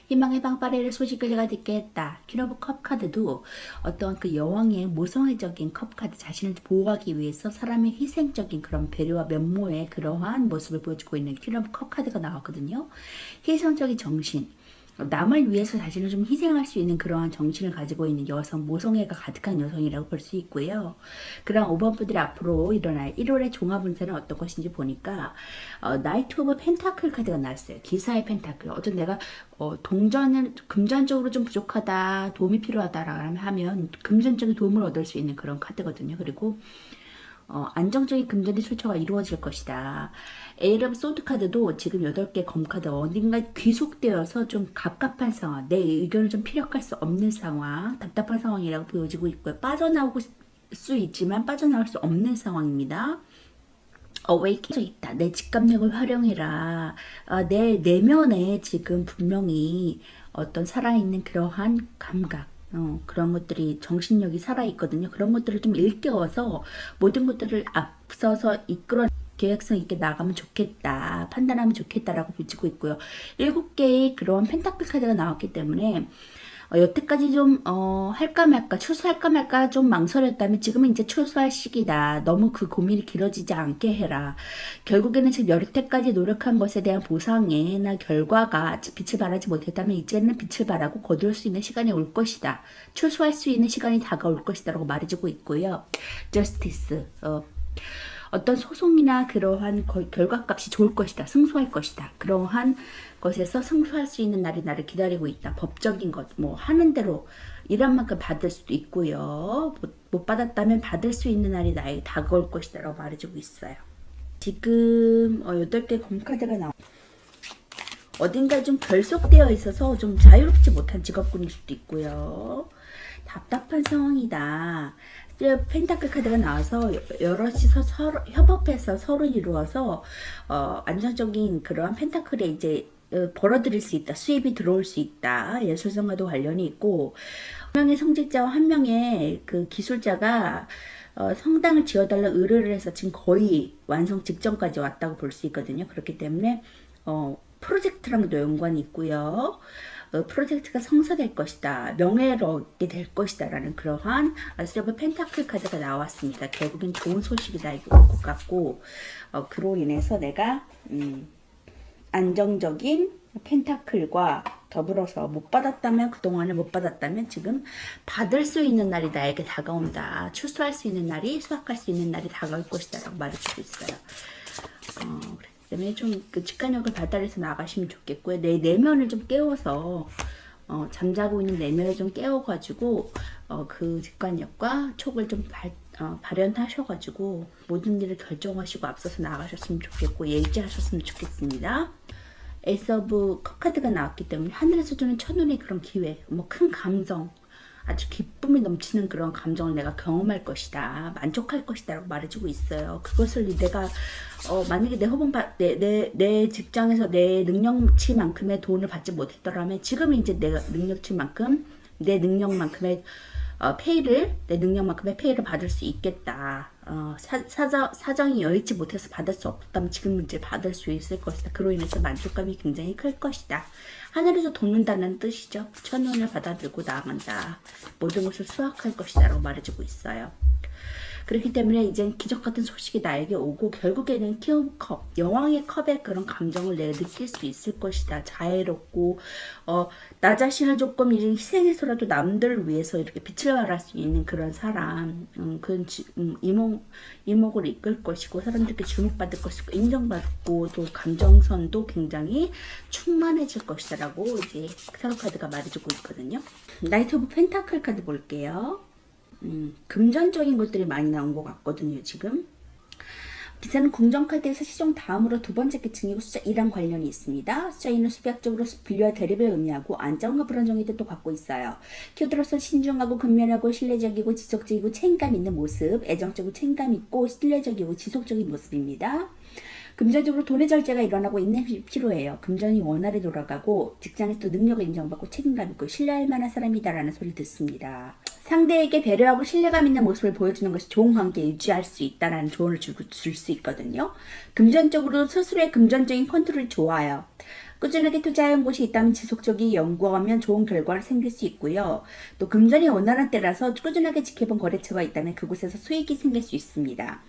희망의 방파레를 소식을 내가 듣게 했다. 퀸 오브 컵 카드도 어떤 그 여왕의 모성애적인 컵 카드, 자신을 보호하기 위해서 사람의 희생적인 그런 배려와 면모의 그러한 모습을 보여주고 있는 퀸 오브 컵 카드가 나왔거든요. 희생적인 정신, 남을 위해서 자신을 좀 희생할 수 있는 그러한 정신을 가지고 있는 여성, 모성애가 가득한 여성이라고 볼 수 있고요. 그런 5번 분들이 앞으로 일어날 1월의 종합운세는 어떤 것인지 보니까 나이트 오브 펜타클 카드가 나왔어요. 기사의 펜타클. 어떤 내가 동전을 금전적으로 좀 부족하다, 도움이 필요하다라고 하면 금전적인 도움을 얻을 수 있는 그런 카드거든요. 그리고 안정적인 금전의 출처가 이루어질 것이다. 에이럼 소드 카드도 지금 8개 검 카드 어딘가 귀속되어서 좀 갑갑한 상황, 내 의견을 좀 피력할 수 없는 상황, 답답한 상황이라고 보여지고 있고요. 빠져나올 수 있지만 빠져나올 수 없는 상황입니다. 어웨이킹 있다. 내 직감력을 활용해라. 내 내면에 지금 분명히 어떤 살아있는 그러한 감각, 그런 것들이 정신력이 살아있거든요. 그런 것들을 좀 일깨워서 모든 것들을 앞서서 이끌어 계획성 있게 나가면 좋겠다, 판단하면 좋겠다라고 비치고 있고요. 7개의 그런 펜타클 카드가 나왔기 때문에 여태까지 좀 할까 말까, 출소할까 말까 좀 망설였다면 지금은 이제 출소할 시기다. 너무 그 고민이 길어지지 않게 해라. 결국에는 지금 여태까지 노력한 것에 대한 보상이나 결과가 빛을 발하지 못했다면 이제는 빛을 발하고 거둘 수 있는 시간이 올 것이다. 출소할 수 있는 시간이 다가올 것이다 라고 말해주고 있고요. 저스티스, 어떤 소송이나 그러한 결과값이 좋을 것이다. 승소할 것이다. 그러한 것에서 승소할 수 있는 날이 나를 기다리고 있다. 법적인 것, 뭐 하는 대로 일한 만큼 받을 수도 있고요. 못 받았다면 받을 수 있는 날이 나에게 다가올 것이다 라고 말해주고 있어요. 지금 8개 검카드가 나와. 어딘가에 좀 결속되어 있어서 좀 자유롭지 못한 직업군일 수도 있고요. 답답한 상황이다. 펜타클 카드가 나와서 여럿이서 서로 협업해서 서로 이루어서 안정적인 그러한 펜타클에 이제 벌어들일 수 있다. 수입이 들어올 수 있다. 예술성과도 관련이 있고, 한 명의 성직자와 한 명의 그 기술자가 성당을 지어달라 의뢰를 해서 지금 거의 완성 직전까지 왔다고 볼 수 있거든요. 그렇기 때문에 프로젝트랑도 연관이 있고요. 프로젝트가 성사될 것이다. 명예를 얻게 될 것이다. 라는 그러한 세브 펜타클 카드가 나왔습니다. 결국엔 좋은 소식이다. 이거 올 것 같고, 그로 인해서 내가 안정적인 펜타클과 더불어서 못 받았다면, 그동안에 못 받았다면 지금 받을 수 있는 날이 나에게 다가온다. 출소할 수 있는 날이, 수확할 수 있는 날이 다가올 것이다. 라고 말해주고 있어요. 때문에 좀 그 직관력을 발달해서 나가시면 좋겠고요. 내 내면을 좀 깨워서 잠자고 있는 내면을 좀 깨워가지고 그 직관력과 촉을 좀 발현하셔가지고 모든 일을 결정하시고 앞서서 나가셨으면 좋겠고 예지하셨으면 좋겠습니다. 에이스 오브 컵 카드가 나왔기 때문에 하늘에서 주는 첫눈의 그런 기회, 뭐 큰 감정, 아주 기쁨이 넘치는 그런 감정을 내가 경험할 것이다. 만족할 것이다. 라고 말해주고 있어요. 그것을 내가, 만약에 내 직장에서 내 능력치만큼의 돈을 받지 못했더라면 지금은 이제 내가 능력치만큼, 내 능력만큼의 내 능력만큼의 페이를 받을 수 있겠다. 사정이 여의치 못해서 받을 수 없다면 지금 이제 받을 수 있을 것이다. 그로 인해서 만족감이 굉장히 클 것이다. 하늘에서 돕는다는 뜻이죠. 첫눈을 받아들고 나아간다. 모든 것을 수확할 것이다 라고 말해주고 있어요. 그렇기 때문에 이젠 기적 같은 소식이 나에게 오고 결국에는 킹 오브 컵, 여왕의 컵의 그런 감정을 내가 느낄 수 있을 것이다. 자애롭고 나 자신을 조금 희생해서라도 남들을 위해서 이렇게 빛을 발할 수 있는 그런 사람, 그런 이목을 이끌 것이고 사람들께 주목받을 것이고 인정받고 또 감정선도 굉장히 충만해질 것이다 라고 이제 타로 카드가 말해주고 있거든요. 나이트 오브 펜타클 카드 볼게요. 금전적인 것들이 많이 나온 것 같거든요. 지금 기사는 궁정카드에서 시종 다음으로 두 번째 계층이고 숫자 2랑 관련이 있습니다. 숫자 2는 수비학적으로 분류와 대립을 의미하고 안정과 불안정의 뜻도 갖고 있어요. 키워드로서 신중하고 근면하고 신뢰적이고 지속적이고 책임감 있는 모습, 애정적이고 책임감 있고 신뢰적이고 지속적인 모습입니다. 금전적으로 돈의 절제가 일어나고 인내심이 필요해요. 금전이 원활히 돌아가고 직장에서 또 능력을 인정받고 책임감 있고 신뢰할 만한 사람이다라는 소리 듣습니다. 상대에게 배려하고 신뢰감 있는 모습을 보여주는 것이 좋은 관계 유지할 수 있다라는 조언을 줄 수 있거든요. 금전적으로 스스로의 금전적인 컨트롤이 좋아요. 꾸준하게 투자해온 곳이 있다면 지속적인 연구하면 좋은 결과가 생길 수 있고요. 또 금전이 원활한 때라서 꾸준하게 지켜본 거래처가 있다면 그곳에서 수익이 생길 수 있습니다.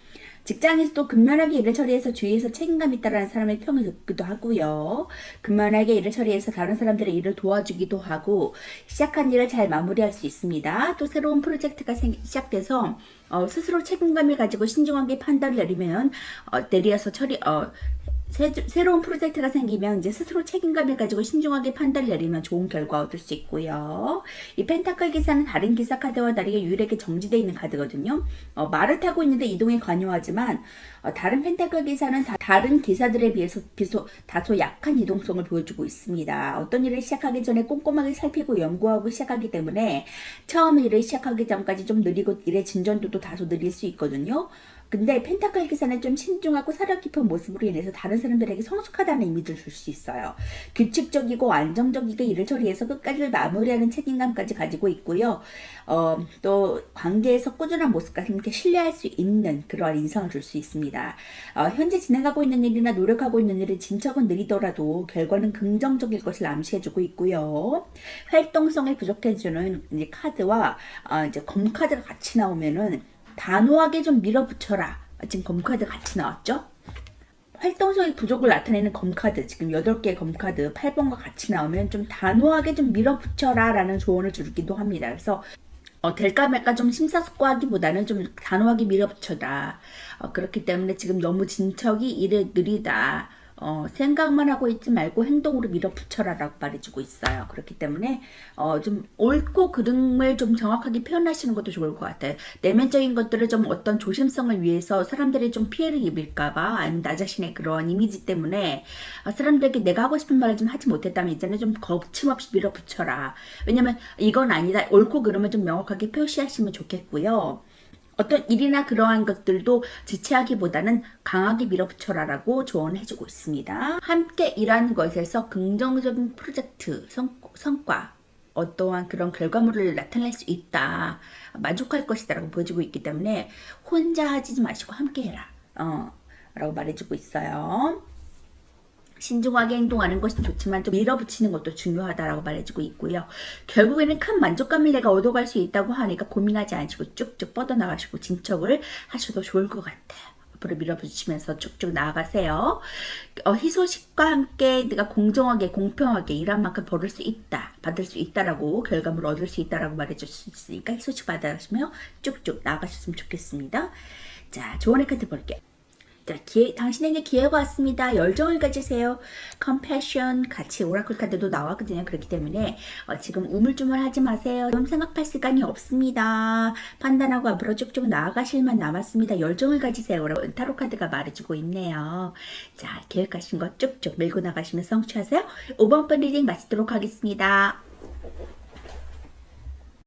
직장에서도 근면하게 일을 처리해서 주위에서 책임감 있다라는 사람의 평을 듣기도 하고요. 근면하게 일을 처리해서 다른 사람들의 일을 도와주기도 하고 시작한 일을 잘 마무리할 수 있습니다. 또 새로운 프로젝트가 시작돼서 스스로 책임감을 가지고 신중하게 판단을 내려서 새로운 프로젝트가 생기면 이제 스스로 책임감을 가지고 신중하게 판단을 내리면 좋은 결과 얻을 수 있고요. 이 펜타클 기사는 다른 기사 카드와 다르게 유일하게 정지되어 있는 카드거든요. 말을 타고 있는데 이동에 관여하지만 다른 펜타클 기사는 다른 기사들에 비해서 다소 약한 이동성을 보여주고 있습니다. 어떤 일을 시작하기 전에 꼼꼼하게 살피고 연구하고 시작하기 때문에 처음 일을 시작하기 전까지 좀 느리고 일의 진전도도 다소 느릴 수 있거든요. 근데 펜타클 기사는 좀 신중하고 사려 깊은 모습으로 인해서 다른 사람들에게 성숙하다는 이미지를 줄 수 있어요. 규칙적이고 안정적이게 일을 처리해서 끝까지 마무리하는 책임감까지 가지고 있고요. 또 관계에서 꾸준한 모습과 함께 신뢰할 수 있는 그러한 인상을 줄 수 있습니다. 현재 진행하고 있는 일이나 노력하고 있는 일은 진척은 느리더라도 결과는 긍정적일 것을 암시해주고 있고요. 활동성을 부족해주는 이제 카드와 이제 검 카드가 같이 나오면은 단호하게 좀 밀어붙여라. 지금 검카드 같이 나왔죠? 활동성의 부족을 나타내는 검카드, 지금 8개의 검카드 8번과 같이 나오면 좀 단호하게 좀 밀어붙여라 라는 조언을 주기도 합니다. 그래서 될까 말까 좀 심사숙고하기보다는 좀 단호하게 밀어붙여라. 그렇기 때문에 지금 너무 진척이 일을 느리다. 생각만 하고 있지 말고 행동으로 밀어붙여라 라고 말해주고 있어요. 그렇기 때문에 좀 옳고 그름을 좀 정확하게 표현하시는 것도 좋을 것 같아요. 내면적인 것들을 좀 어떤 조심성을 위해서 사람들이 좀 피해를 입을까봐 아니면 나 자신의 그런 이미지 때문에 사람들에게 내가 하고 싶은 말을 좀 하지 못했다면 이제는 좀 거침없이 밀어붙여라. 왜냐면 이건 아니다. 옳고 그름을 좀 명확하게 표시하시면 좋겠고요. 어떤 일이나 그러한 것들도 지체하기보다는 강하게 밀어붙여라라고 조언해주고 있습니다. 함께 일하는 것에서 긍정적인 프로젝트, 성과, 어떠한 그런 결과물을 나타낼 수 있다. 만족할 것이다 라고 보여주고 있기 때문에 혼자 하지 마시고 함께 해라. 라고 말해주고 있어요. 신중하게 행동하는 것이 좋지만 좀 밀어붙이는 것도 중요하다라고 말해주고 있고요. 결국에는 큰 만족감을 내가 얻어갈 수 있다고 하니까 고민하지 않으시고 쭉쭉 뻗어나가시고 진척을 하셔도 좋을 것 같아요. 앞으로 밀어붙이면서 쭉쭉 나아가세요. 희소식과 함께 내가 공정하게 공평하게 일한 만큼 받을 수 있다라고 결과물을 얻을 수 있다라고 말해줄 수 있으니까 희소식 받아가시며 쭉쭉 나아가셨으면 좋겠습니다. 자, 조언의 카드 볼게요. 자, 당신에게 기회가 왔습니다. 열정을 가지세요. 컴패션 같이 오라클 카드도 나왔거든요. 그렇기 때문에 지금 우물쭈물하지 마세요. 좀 생각할 시간이 없습니다. 판단하고 앞으로 쭉쭉 나아가실만 남았습니다. 열정을 가지세요. 라고 타로 카드가 말해주고 있네요. 자, 계획하신 거 쭉쭉 밀고 나가시면 성취하세요. 5번 번 리딩 마치도록 하겠습니다.